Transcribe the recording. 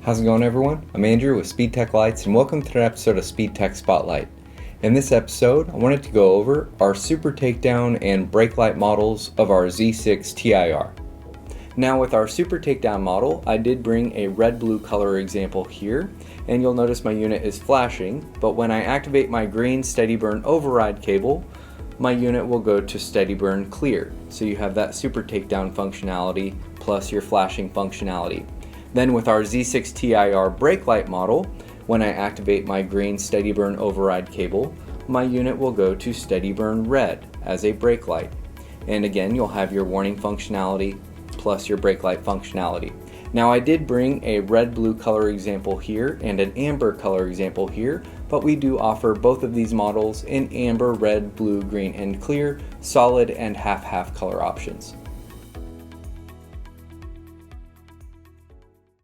How's it going, everyone? I'm Andrew with SpeedTech Lights, and welcome to an episode of SpeedTech Spotlight. In this episode, I wanted to go over our Super Takedown and brake light models of our Z-6 TIR. Now with our Super Takedown model, I did bring a red-blue color example here, and you'll notice my unit is flashing, but when I activate my green steady burn override cable, my unit will go to steady burn clear. So you have that Super Takedown functionality plus your flashing functionality. Then with our Z6 TIR brake light model, when I activate my green steady burn override cable, my unit will go to steady burn red as a brake light. And again, you'll have your warning functionality plus your brake light functionality. Now I did bring a red-blue color example here and an amber color example here, but we do offer both of these models in amber, red, blue, green, and clear, solid and half-half color options.